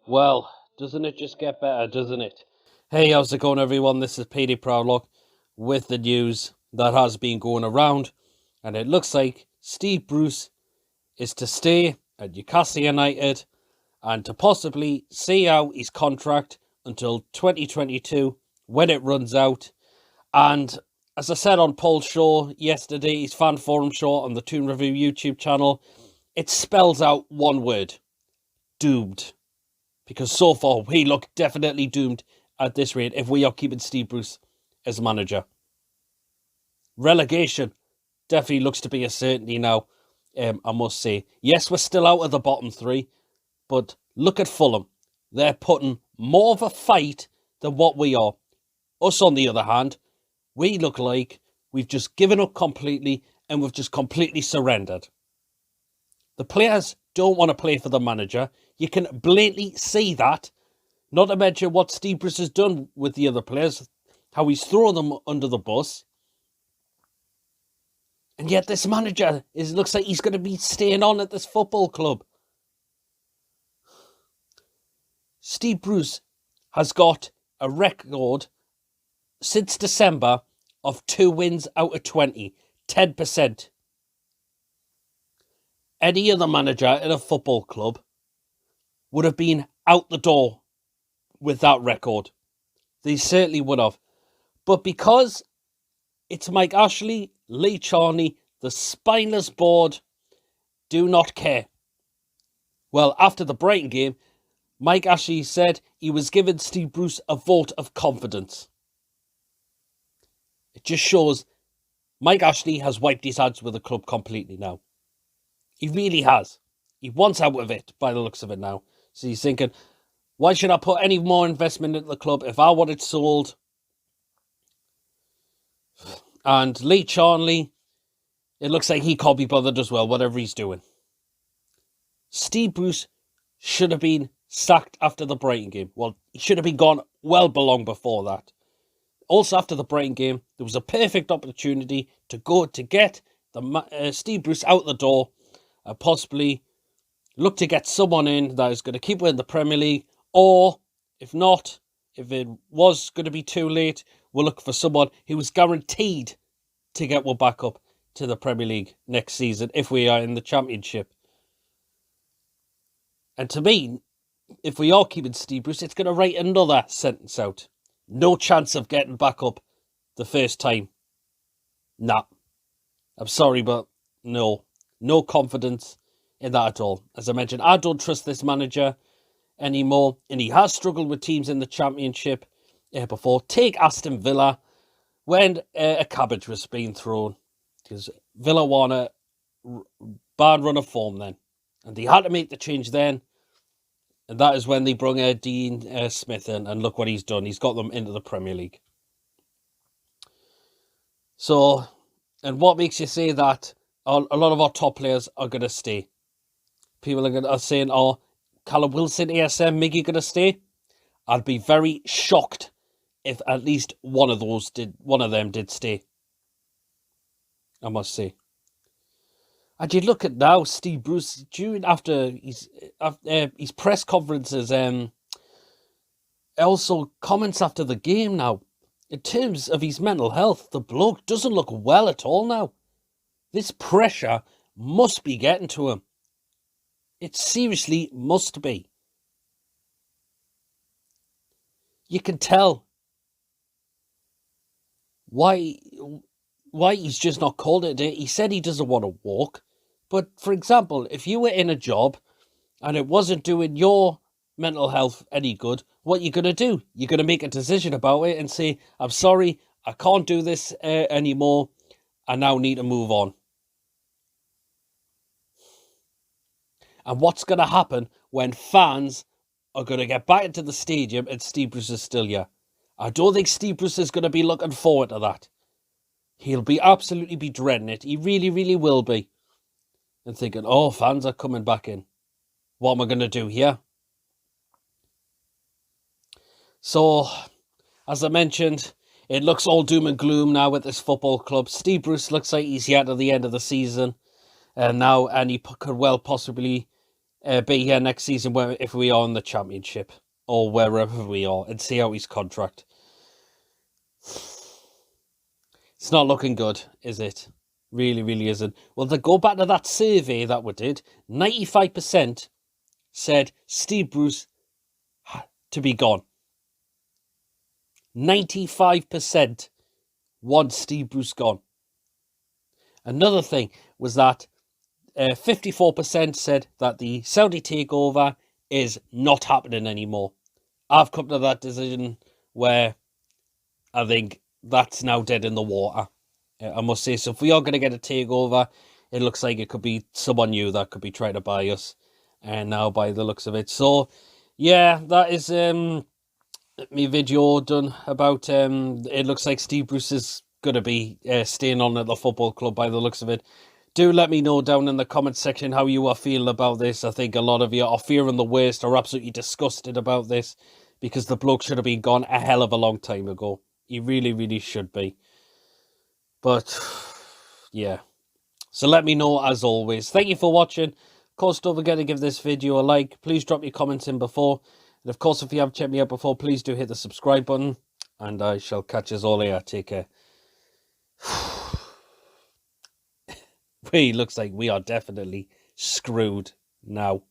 Well, doesn't it just get better, doesn't it? Hey, how's it going, everyone? This is PD Proudlock with the news that has been going around, and it looks like Steve Bruce is to stay at Newcastle United and to possibly see out his contract until 2022 when it runs out. And as I said on Paul's show yesterday, his fan forum show on the Toon Review YouTube channel, it spells out one word: doomed. Because so far, we look definitely doomed at this rate if we are keeping Steve Bruce as manager. Relegation definitely looks to be a certainty now, I must say. Yes, we're still out of the bottom three, but look at Fulham. They're putting more of a fight than what we are. Us, on the other hand, we look like we've just given up completely and we've just completely surrendered. The players don't want to play for the manager. You can blatantly see that. Not to mention what Steve Bruce has done with the other players, how he's thrown them under the bus. And yet this manager looks like he's going to be staying on at this football club. Steve Bruce has got a record since December of 2 wins out of 20, 10%. Any other manager in a football club would have been out the door with that record. They certainly would have. But because it's Mike Ashley, Lee Charney, the spineless board do not care. Well, after the Brighton game, Mike Ashley said he was giving Steve Bruce a vote of confidence. It just shows Mike Ashley has wiped his hands with the club completely now. He really has. He wants out of it by the looks of it now. So he's thinking, why should I put any more investment into the club if I want it sold? And Lee Charnley, it looks like he can't be bothered as well, whatever he's doing. Steve Bruce should have been sacked after the Brighton game. Well, he should have been gone well long before that. Also, after the Brighton game, there was a perfect opportunity to get Steve Bruce out the door and possibly look to get someone in that is going to keep winning the Premier League, or if not, if it was going to be too late, we'll look for someone who was guaranteed to get one back up to the Premier League next season if we are in the Championship. And to me, if we are keeping Steve Bruce, it's going to write another sentence out. No chance of getting back up the first time. Nah. I'm sorry, but no. No confidence in that at all. As I mentioned, I don't trust this manager anymore, and he has struggled with teams in the Championship before. Take Aston Villa, when a cabbage was being thrown, because Villa won a bad run of form then, and they had to make the change then, and that is when they brought Dean Smith in, and look what he's done. He's got them into the Premier League. So, and what makes you say that a lot of our top players are going to stay? People are saying, oh, Callum Wilson, ASM, Miggy going to stay? I'd be very shocked if at least one of them did stay. I must say. And you look at now, Steve Bruce, after his press conferences, also comments after the game now, in terms of his mental health, the bloke doesn't look well at all now. This pressure must be getting to him. It seriously must be. You can tell why he's just not called it a day. He said he doesn't want to walk. But, for example, if you were in a job and it wasn't doing your mental health any good, what are you going to do? You're going to make a decision about it and say, I'm sorry, I can't do this anymore. I now need to move on. And what's going to happen when fans are going to get back into the stadium and Steve Bruce is still here? I don't think Steve Bruce is going to be looking forward to that. He'll be absolutely be dreading it. He really, really will be. And thinking, oh, fans are coming back in. What am I going to do here? So, as I mentioned, it looks all doom and gloom now with this football club. Steve Bruce looks like he's here to the end of the season. And he could well possibly be here next season if we are in the Championship or wherever we are, and see out his contract. It's not looking good, is it? Really, really isn't. Well, to go back to that survey that we did, 95% said Steve Bruce to be gone. 95% want Steve Bruce gone. Another thing was that 54% said that the Saudi takeover is not happening anymore. I've come to that decision where I think that's now dead in the water. I must say, so if we are going to get a takeover, it looks like it could be someone new that could be trying to buy us, and now by the looks of it. So, yeah, that is my video done about. It looks like Steve Bruce is going to be staying on at the football club by the looks of it. Do let me know down in the comment section how you are feeling about this. I think a lot of you are fearing the worst, or absolutely disgusted about this, because the bloke should have been gone a hell of a long time ago. He really, really should be. But, yeah. So let me know as always. Thank you for watching. Of course, don't forget to give this video a like. Please drop your comments in before. And of course, if you have checked me out before, please do hit the subscribe button. And I shall catch us all here. Take care. Looks like we are definitely screwed now.